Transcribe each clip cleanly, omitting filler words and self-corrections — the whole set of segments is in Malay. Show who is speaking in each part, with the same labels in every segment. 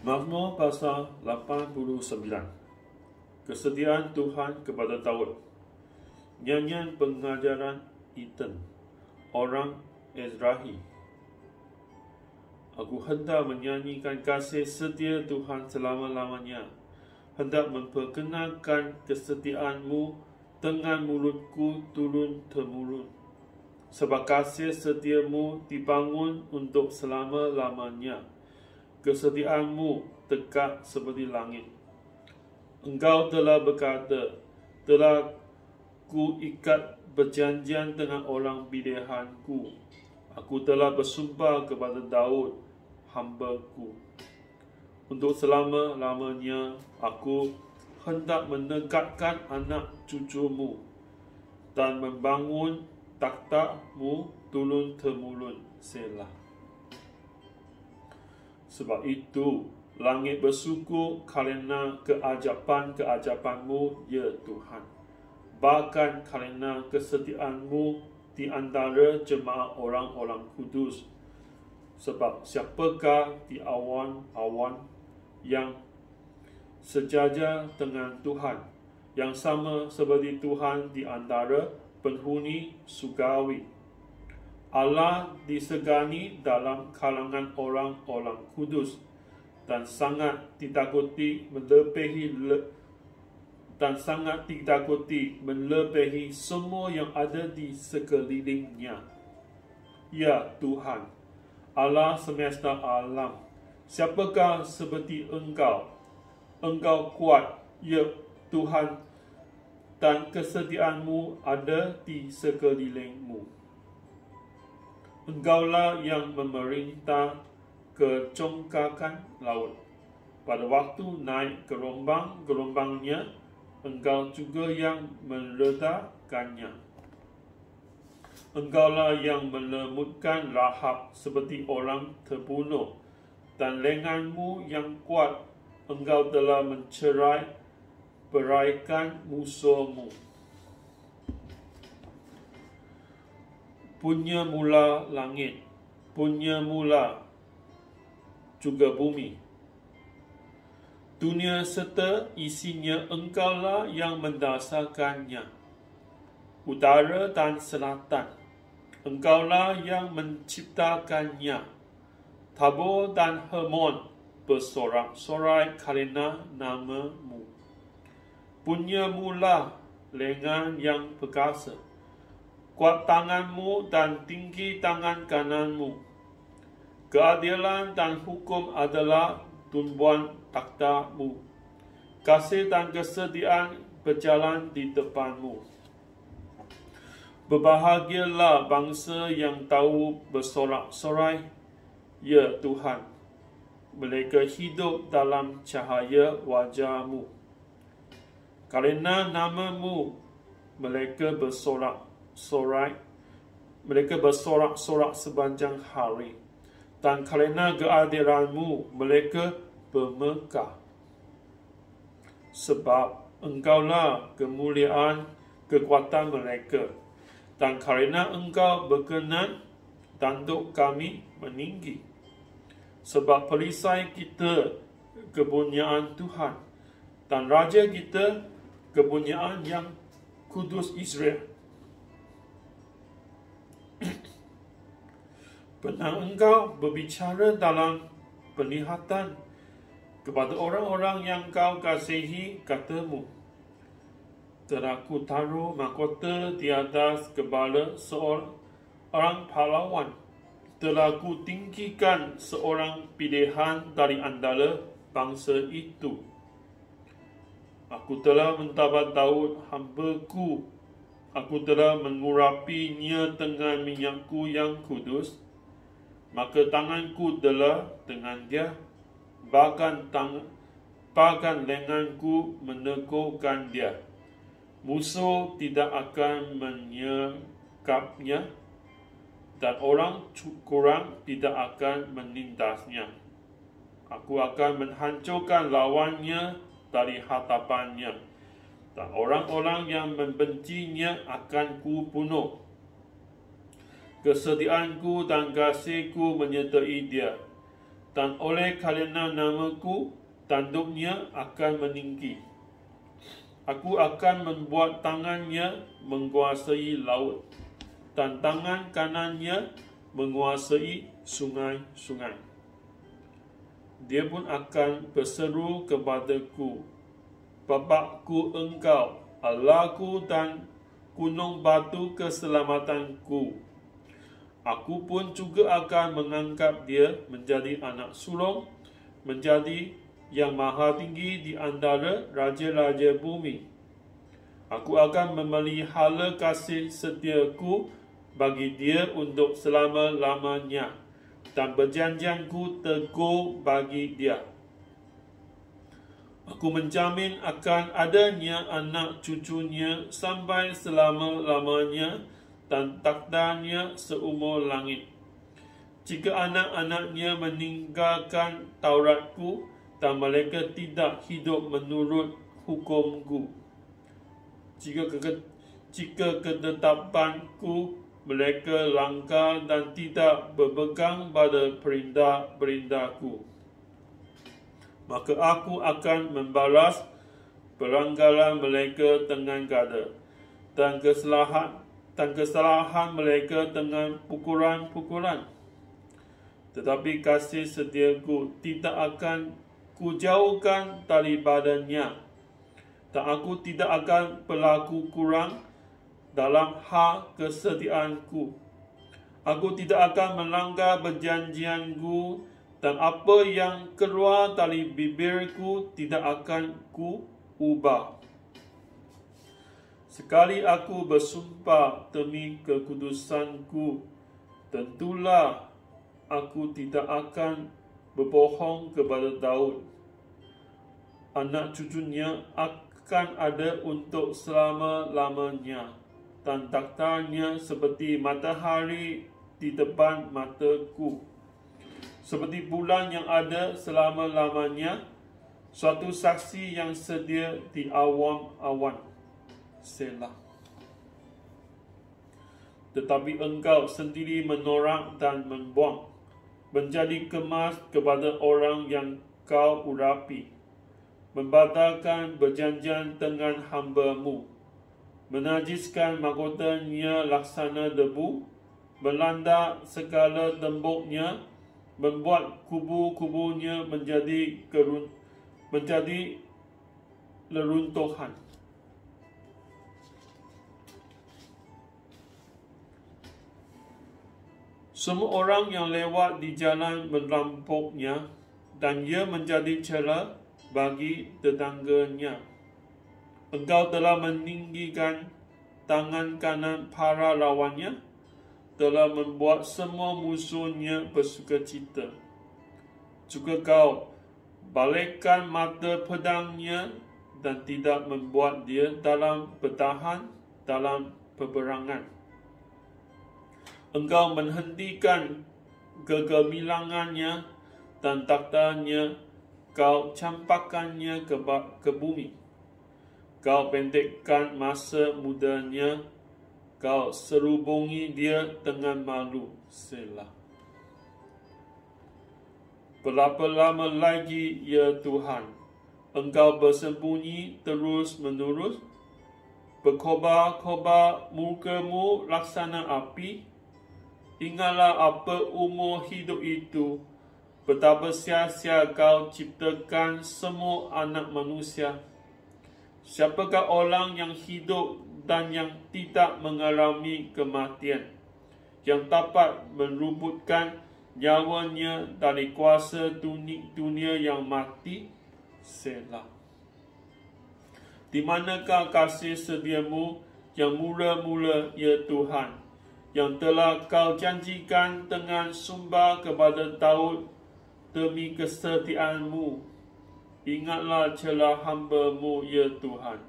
Speaker 1: Mazmur pasal 89. Kesetiaan Tuhan kepada Daud. Nyanyian pengajaran Ethan, orang Ezrahi. Aku hendak menyanyikan kasih setia Tuhan selama-lamanya, hendak memperkenalkan kesetiaan-Mu dengan mulutku turun-temurun. Sebab kasih setia-Mu dibangun untuk selama-lamanya, kesetiaan-Mu tegak seperti langit. Engkau telah berkata, telah ku ikat perjanjian dengan orang pilihanku. Aku telah bersumpah kepada Daud, hamba-Ku. Untuk selama-lamanya aku hendak menegakkan anak cucu-Mu dan membangun takhta-Mu turun-temurun. Selah. Sebab itu, langit bersyukur kerana keajapan-keajapan-Mu, ya Tuhan. Bahkan kerana kesetiaan-Mu di antara jemaah orang-orang kudus. Sebab siapakah di awan-awan yang sejajar dengan Tuhan, yang sama seperti Tuhan di antara penghuni surgawi. Allah disegani dalam kalangan orang-orang kudus dan sangat ditakuti melebihi semua yang ada di sekelilingnya. Ya Tuhan, Allah semesta alam, siapakah seperti Engkau? Engkau kuat, ya Tuhan, dan kesetiaan-Mu ada di sekelilingmu. Engkaulah yang memerintah kecongkakan laut. Pada waktu naik gelombang-gelombangnya, Engkau juga yang meredakannya. Engkaulah yang melemutkan Rahab seperti orang terbunuh, dan lengan-Mu yang kuat, Engkau telah beraikan musuh-Mu. Punya mula langit, punya mula juga bumi. Dunia serta isinya Engkaulah yang mendasarkannya. Utara dan selatan, Engkaulah yang menciptakannya. Tabor dan Hermon bersorak-sorai kerana nama-Mu. Punya mula lengan yang perkasa, kuat tangan-Mu dan tinggi tangan kanan-Mu. Keadilan dan hukum adalah tumbuhan takhta-Mu. Kasih dan kesetiaan berjalan di depan-Mu. Berbahagialah bangsa yang tahu bersorak-sorai, ya Tuhan. Mereka hidup dalam cahaya wajah-Mu. Kerana nama-Mu, mereka bersorak-sorai sepanjang hari. Dan kerana keadilan-Mu, mereka bermegah. Sebab Engkaulah kemuliaan kekuatan mereka, dan kerana Engkau berkenan, tanduk kami meninggi. Sebab perisai kita kepunyaan Tuhan, dan Raja kita kepunyaan yang kudus Israel. Pernah Engkau berbicara dalam penglihatan kepada orang-orang yang Kau kasihi, kata-Mu, telah ku taruh mahkota di atas kepala seorang pahlawan. Telah ku tinggikan seorang pilihan dari antara bangsa itu. Aku telah mentabat Daud, hamba-Ku. Aku telah mengurapinya dengan minyak-Ku yang kudus. Maka tanganku telah dengan dia, bahkan lenganku menegurkan dia. Musuh tidak akan menyekapnya, dan orang kurang tidak akan menindasnya. Aku akan menghancurkan lawannya dari hadapannya, dan orang-orang yang membencinya akan ku bunuh. Kesetiaan-Ku dan kasih-Ku menyertai dia, dan oleh kerana namaku, tanduknya akan meninggi. Aku akan membuat tangannya menguasai laut, dan tangan kanannya menguasai sungai-sungai. Dia pun akan berseru kepadaku, Bapakku engkau, Allahku dan gunung batu keselamatanku. Aku pun juga akan mengangkat dia menjadi anak sulung, menjadi yang maha tinggi di antara raja-raja bumi. Aku akan memelihara kasih setiaku bagi dia untuk selama-lamanya, dan perjanjianku teguh bagi dia. Aku menjamin akan adanya anak cucunya sampai selama-lamanya, dan takhtannya seumur langit. Jika anak-anaknya meninggalkan Tauratku, dan mereka tidak hidup menurut hukumku, jika ketetapanku mereka langgar dan tidak berpegang pada perintah-perintahku, maka aku akan membalas pelanggaran mereka dengan gada, dan kesalahan mereka dengan pukulan-pukulan. Tetapi kasih setiaku tidak akan kujauhkan daripadanya, dan aku tidak akan berlaku kurang dalam hal kesetiaanku. Aku tidak akan melanggar perjanjianku, dan apa yang keluar dari bibirku tidak akan ku ubah. Sekali aku bersumpah demi kekudusanku, tentulah aku tidak akan berbohong kepada Daud. Anak cucunya akan ada untuk selama-lamanya, dan takhtanya seperti matahari di depan mataku, seperti bulan yang ada selama-lamanya, suatu saksi yang sedia di awan-awan. Selah. Tetapi engkau sendiri menolak dan membuang, menjadi kemas kepada orang yang kau urapi, membatalkan perjanjian dengan hamba-Mu, menajiskan mahkotanya laksana debu, melanda segala temboknya, membuat kubu-kubunya menjadi leruntuhan. Semua orang yang lewat di jalan merampoknya, dan ia menjadi celah bagi tetangganya. Engkau telah meninggikan tangan kanan para lawannya, telah membuat semua musuhnya bersukacita. Juga kau balikkan mata pedangnya, dan tidak membuat dia bertahan dalam peperangan. Engkau menghentikan kegemilangannya, dan takhtanya kau campakkannya ke bumi. Kau pendekkan masa mudanya, kau serubungi dia dengan malu. Selah. Berapa lama lagi, ya Tuhan, Engkau bersembunyi terus-menerus? Berkobar-kobar muka-Mu laksana api? Ingatlah apa umur hidup itu, betapa sia-sia kau ciptakan semua anak manusia. Siapakah orang yang hidup dan yang tidak mengalami kematian, yang dapat merebutkan nyawanya dari kuasa dunia yang mati? Selah. Di manakah kasih setia-Mu yang mula-mula, ya Tuhan, yang telah kau janjikan dengan sumpah kepada Daud demi kesetiaan-Mu? Ingatlah celah hamba-Mu, ya Tuhan,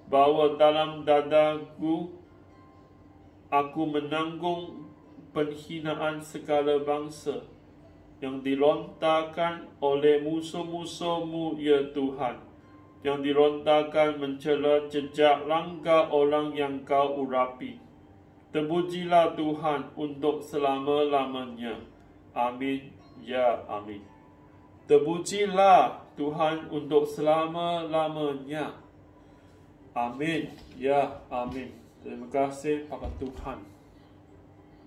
Speaker 1: bahawa dalam dadaku aku menanggung penghinaan segala bangsa yang dilontarkan oleh musuh-musuh-Mu, ya Tuhan, yang dilontarkan mencela jejak langkah orang yang kau urapi. Terpujilah Tuhan untuk selama-lamanya. Amin. Ya, amin. Terpujilah Tuhan untuk selama-lamanya. Amin. Ya, amin. Terima kasih pada Tuhan.